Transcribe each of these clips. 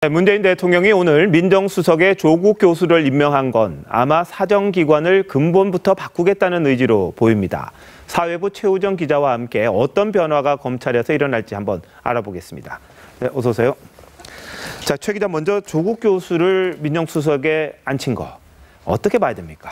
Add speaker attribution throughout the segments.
Speaker 1: 문재인 대통령이 오늘 민정수석에 조국 교수를 임명한 건 아마 사정기관을 근본부터 바꾸겠다는 의지로 보입니다. 사회부 최우정 기자와 함께 어떤 변화가 검찰에서 일어날지 한번 알아보겠습니다. 네, 어서 오세요. 자, 최 기자, 먼저 조국 교수를 민정수석에 앉힌 거 어떻게 봐야 됩니까?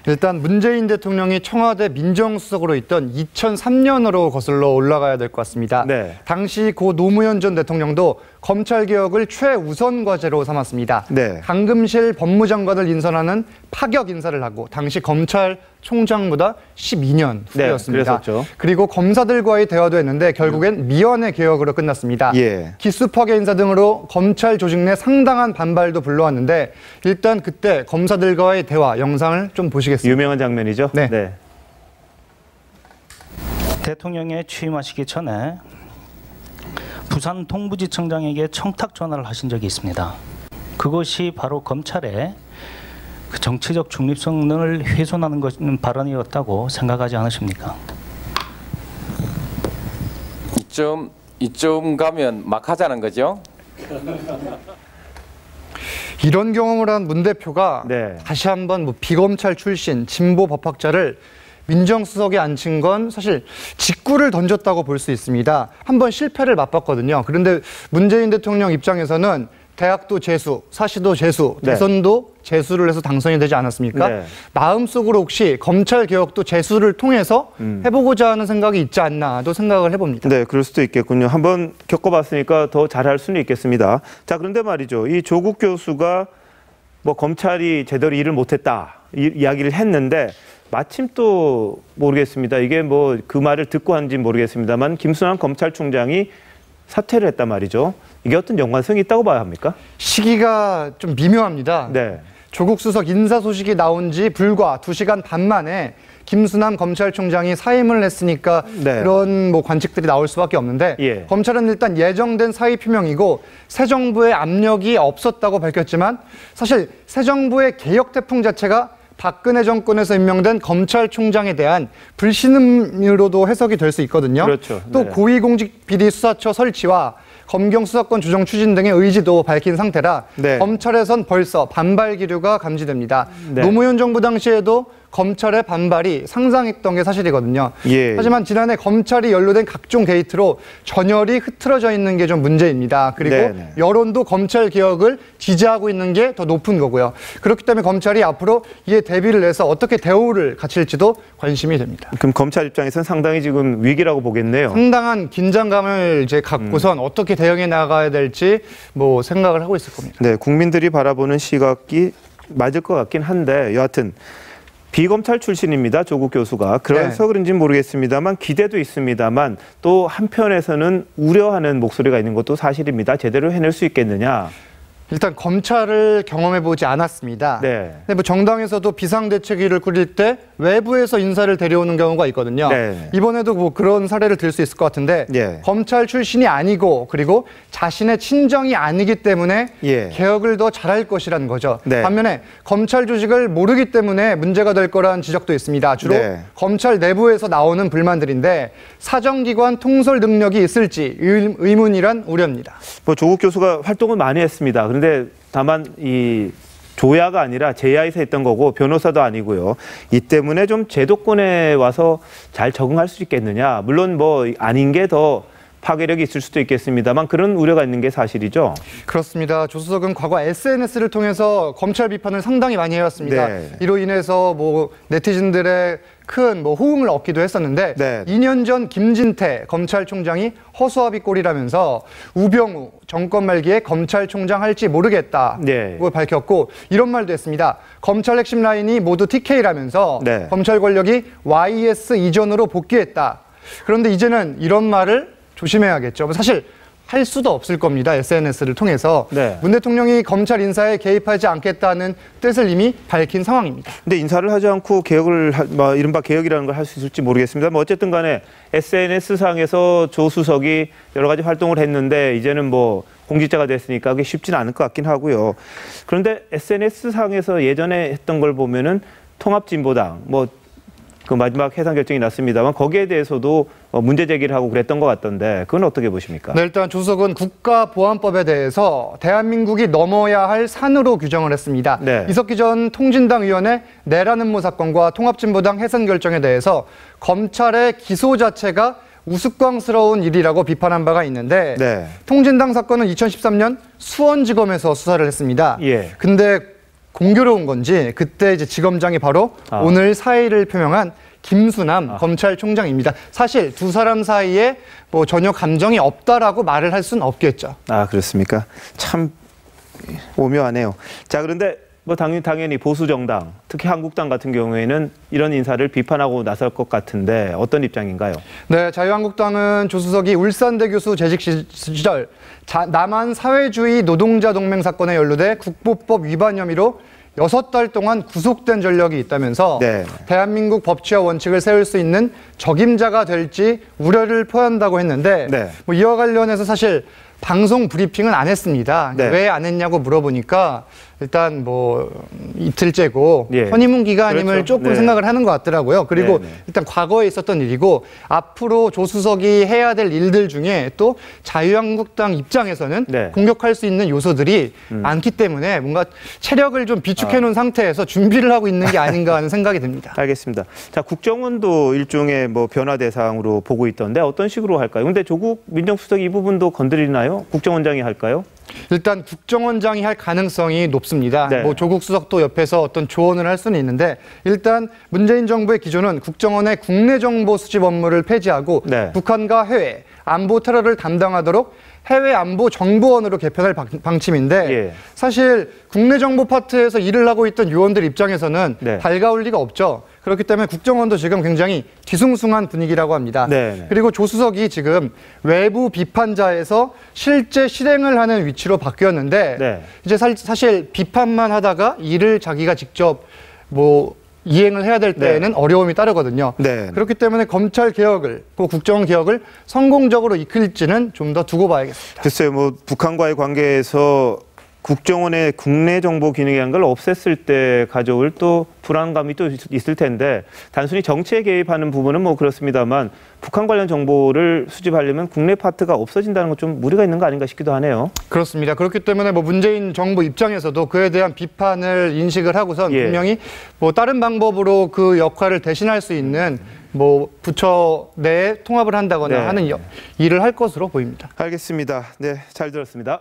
Speaker 2: 일단 문재인 대통령이 청와대 민정수석으로 있던 2003년으로 거슬러 올라가야 될 것 같습니다.
Speaker 1: 네.
Speaker 2: 당시 고 노무현 전 대통령도 검찰개혁을 최우선 과제로 삼았습니다.
Speaker 1: 네.
Speaker 2: 강금실 법무장관을 인선하는 파격 인사를 하고 당시 검찰총장보다 12년 후였습니다.
Speaker 1: 네,
Speaker 2: 그리고 검사들과의 대화도 했는데 결국엔 미연의 개혁으로 끝났습니다.
Speaker 1: 예.
Speaker 2: 기수 파괴 인사 등으로 검찰 조직 내 상당한 반발도 불러왔는데 일단 그때 검사들과의 대화 영상을 좀 보시겠습니다.
Speaker 1: 유명한 장면이죠?
Speaker 2: 네.
Speaker 3: 대통령에 취임하시기 전에 부산 동부지청장에게 청탁 전화를 하신 적이 있습니다. 그것이 바로 검찰의 그 정치적 중립성을 훼손하는 발언이었다고 생각하지 않으십니까?
Speaker 4: 이쯤 가면 막 하자는 거죠?
Speaker 2: 이런 경험을 한 문 대표가
Speaker 1: 네.
Speaker 2: 다시 한번 비검찰 출신 진보 법학자를 민정수석에 앉힌 건 사실 직구를 던졌다고 볼 수 있습니다. 한번 실패를 맛봤거든요. 그런데 문재인 대통령 입장에서는 대학도 재수, 사시도 재수,
Speaker 1: 네.
Speaker 2: 대선도 재수를 해서 당선이 되지 않았습니까?
Speaker 1: 네.
Speaker 2: 마음속으로 혹시 검찰 개혁도 재수를 통해서 해보고자 하는 생각이 있지 않나도 생각을 해봅니다.
Speaker 1: 네, 그럴 수도 있겠군요. 한번 겪어봤으니까 더 잘할 수는 있겠습니다. 자, 그런데 말이죠. 이 조국 교수가 뭐 검찰이 제대로 일을 못했다 이야기를 했는데 마침 또 모르겠습니다. 이게 뭐 그 말을 듣고 한지 모르겠습니다만 김순환 검찰총장이 사퇴를 했단 말이죠. 이게 어떤 연관성이 있다고 봐야 합니까?
Speaker 2: 시기가 좀 미묘합니다.
Speaker 1: 네.
Speaker 2: 조국 수석 인사 소식이 나온 지 불과 2시간 반 만에 김순환 검찰총장이 사임을 했으니까
Speaker 1: 네.
Speaker 2: 그런 관측들이 나올 수밖에 없는데
Speaker 1: 예.
Speaker 2: 검찰은 일단 예정된 사의 표명이고 새 정부의 압력이 없었다고 밝혔지만 사실 새 정부의 개혁 태풍 자체가 박근혜 정권에서 임명된 검찰총장에 대한 불신임으로도 해석이 될 수 있거든요.
Speaker 1: 그렇죠.
Speaker 2: 또
Speaker 1: 네.
Speaker 2: 고위공직비리수사처 설치와 검경 수사권 조정 추진 등의 의지도 밝힌 상태라
Speaker 1: 네.
Speaker 2: 검찰에선 벌써 반발 기류가 감지됩니다.
Speaker 1: 네.
Speaker 2: 노무현 정부 당시에도 검찰의 반발이 상당했던 게 사실이거든요.
Speaker 1: 예.
Speaker 2: 하지만 지난해 검찰이 연루된 각종 게이트로 전열이 흐트러져 있는 게 좀 문제입니다. 그리고
Speaker 1: 네네.
Speaker 2: 여론도 검찰 개혁을 지지하고 있는 게 더 높은 거고요. 그렇기 때문에 검찰이 앞으로 이에 대비를 해서 어떻게 대우를 갖출지도 관심이 됩니다.
Speaker 1: 그럼 검찰 입장에서는 상당히 지금 위기라고 보겠네요.
Speaker 2: 상당한 긴장감을 이제 갖고선 어떻게 대응해 나가야 될지 생각을 하고 있을 겁니다.
Speaker 1: 네, 국민들이 바라보는 시각이 맞을 것 같긴 한데 여하튼 비검찰 출신입니다. 조국 교수가. 그래서
Speaker 2: 네.
Speaker 1: 그런지는 모르겠습니다만 기대도 있습니다만 또 한편에서는 우려하는 목소리가 있는 것도 사실입니다. 제대로 해낼 수 있겠느냐.
Speaker 2: 일단 검찰을 경험해보지 않았습니다.
Speaker 1: 네.
Speaker 2: 근데 정당에서도 비상대책위를 꾸릴 때 외부에서 인사를 데려오는 경우가 있거든요.
Speaker 1: 네.
Speaker 2: 이번에도 그런 사례를 들 수 있을 것 같은데
Speaker 1: 예.
Speaker 2: 검찰 출신이 아니고 그리고 자신의 친정이 아니기 때문에
Speaker 1: 예.
Speaker 2: 개혁을 더 잘할 것이라는 거죠.
Speaker 1: 네.
Speaker 2: 반면에 검찰 조직을 모르기 때문에 문제가 될 거라는 지적도 있습니다. 주로
Speaker 1: 네.
Speaker 2: 검찰 내부에서 나오는 불만들인데 사정기관 통솔 능력이 있을지 의문이란 우려입니다.
Speaker 1: 조국 교수가 활동을 많이 했습니다. 그런데 다만 이 조야가 아니라 제야에서 했던 거고 변호사도 아니고요. 이 때문에 좀 제도권에 와서 잘 적응할 수 있겠느냐. 물론 아닌 게 더 파괴력이 있을 수도 있겠습니다만 그런 우려가 있는 게 사실이죠.
Speaker 2: 그렇습니다. 조 수석은 과거 SNS를 통해서 검찰 비판을 상당히 많이 해왔습니다.
Speaker 1: 네.
Speaker 2: 이로 인해서 네티즌들의 큰 호응을 얻기도 했었는데
Speaker 1: 네.
Speaker 2: 2년 전 김진태 검찰총장이 허수아비 꼴이라면서 우병우 정권 말기에 검찰총장 할지 모르겠다고
Speaker 1: 네.
Speaker 2: 밝혔고 이런 말도 했습니다. 검찰 핵심 라인이 모두 TK라면서
Speaker 1: 네.
Speaker 2: 검찰 권력이 YS 이전으로 복귀했다. 그런데 이제는 이런 말을 조심해야겠죠. 사실 할 수도 없을 겁니다. SNS를 통해서.
Speaker 1: 네.
Speaker 2: 문 대통령이 검찰 인사에 개입하지 않겠다는 뜻을 이미 밝힌 상황입니다.
Speaker 1: 근데 인사를 하지 않고 개혁을 이른바 개혁이라는 걸 할 수 있을지 모르겠습니다. 어쨌든 간에 SNS상에서 조 수석이 여러 가지 활동을 했는데 이제는 공직자가 됐으니까 그게 쉽지는 않을 것 같긴 하고요. 그런데 SNS상에서 예전에 했던 걸 보면은 통합진보당 그 마지막 해산 결정이 났습니다만 거기에 대해서도 문제 제기를 하고 그랬던 것 같던데 그건 어떻게 보십니까?
Speaker 2: 네, 일단 조수석은 국가보안법에 대해서 대한민국이 넘어야 할 산으로 규정을 했습니다.
Speaker 1: 네.
Speaker 2: 이석기 전 통진당 의원의 내란 음모 사건과 통합진보당 해산 결정에 대해서 검찰의 기소 자체가 우스꽝스러운 일이라고 비판한 바가 있는데
Speaker 1: 네.
Speaker 2: 통진당 사건은 2013년 수원지검에서 수사를 했습니다.
Speaker 1: 예.
Speaker 2: 근데 공교로운 건지 그때 이제 지검장이 바로 오늘 사의를 표명한 김수남 검찰총장입니다. 사실 두 사람 사이에 뭐 전혀 감정이 없다라고 말을 할 수는 없겠죠.
Speaker 1: 아, 그렇습니까? 참 오묘하네요. 자, 그런데 뭐 당연히 보수 정당, 특히 한국당 같은 경우에는 이런 인사를 비판하고 나설 것 같은데 어떤 입장인가요?
Speaker 2: 네, 자유한국당은 조수석이 울산대 교수 재직 시절 남한 사회주의 노동자 동맹 사건에 연루돼 국보법 위반 혐의로 6달 동안 구속된 전력이 있다면서
Speaker 1: 네.
Speaker 2: 대한민국 법치와 원칙을 세울 수 있는 적임자가 될지 우려를 표한다고 했는데
Speaker 1: 네.
Speaker 2: 뭐 이와 관련해서 사실 방송 브리핑은 안 했습니다.
Speaker 1: 네.
Speaker 2: 왜 안 했냐고 물어보니까 일단 뭐 이틀째고
Speaker 1: 예.
Speaker 2: 허니문 기간임을
Speaker 1: 그렇죠.
Speaker 2: 조금
Speaker 1: 네.
Speaker 2: 생각을 하는 것 같더라고요. 그리고
Speaker 1: 네, 네.
Speaker 2: 일단 과거에 있었던 일이고 앞으로 조수석이 해야 될 일들 중에 또 자유한국당 입장에서는
Speaker 1: 네.
Speaker 2: 공격할 수 있는 요소들이 많기 때문에 뭔가 체력을 좀 비축해 놓은 상태에서 준비를 하고 있는 게 아닌가 하는 생각이 듭니다.
Speaker 1: 알겠습니다. 자, 국정원도 일종의 뭐 변화 대상으로 보고 있던데 어떤 식으로 할까요? 근데 조국 민정수석이 이 부분도 건드리나요? 국정원장이 할까요?
Speaker 2: 일단 국정원장이 할 가능성이 높습니다.
Speaker 1: 네.
Speaker 2: 뭐 조국 수석도 옆에서 어떤 조언을 할 수는 있는데 일단 문재인 정부의 기조는 국정원의 국내 정보 수집 업무를 폐지하고
Speaker 1: 네.
Speaker 2: 북한과 해외 안보 테러를 담당하도록 해외 안보 정보원으로 개편할 방침인데
Speaker 1: 예.
Speaker 2: 사실 국내 정보 파트에서 일을 하고 있던 요원들 입장에서는
Speaker 1: 네.
Speaker 2: 달가울 리가 없죠. 그렇기 때문에 국정원도 지금 굉장히 뒤숭숭한 분위기라고 합니다.
Speaker 1: 네.
Speaker 2: 그리고 조 수석이 지금 외부 비판자에서 실제 실행을 하는 위치로 바뀌었는데
Speaker 1: 네.
Speaker 2: 이제 사실 비판만 하다가 일을 자기가 직접 뭐 이행을 해야 될 때에는
Speaker 1: 네.
Speaker 2: 어려움이 따르거든요.
Speaker 1: 네.
Speaker 2: 그렇기 때문에 검찰 개혁을, 그 국정원 개혁을 성공적으로 이끌지는 좀 더 두고 봐야겠습니다.
Speaker 1: 글쎄요, 뭐 북한과의 관계에서 국정원의 국내 정보 기능이라는 걸 없앴을 때 가져올 또 불안감이 또 있을 텐데 단순히 정치에 개입하는 부분은 뭐 그렇습니다만 북한 관련 정보를 수집하려면 국내 파트가 없어진다는 건 좀 무리가 있는 거 아닌가 싶기도 하네요.
Speaker 2: 그렇습니다. 그렇기 때문에 뭐 문재인 정부 입장에서도 그에 대한 비판을 인식을 하고선
Speaker 1: 예.
Speaker 2: 분명히 뭐 다른 방법으로 그 역할을 대신할 수 있는 뭐 부처 내에 통합을 한다거나
Speaker 1: 네.
Speaker 2: 하는 일을 할 것으로 보입니다.
Speaker 1: 알겠습니다. 네, 잘 들었습니다.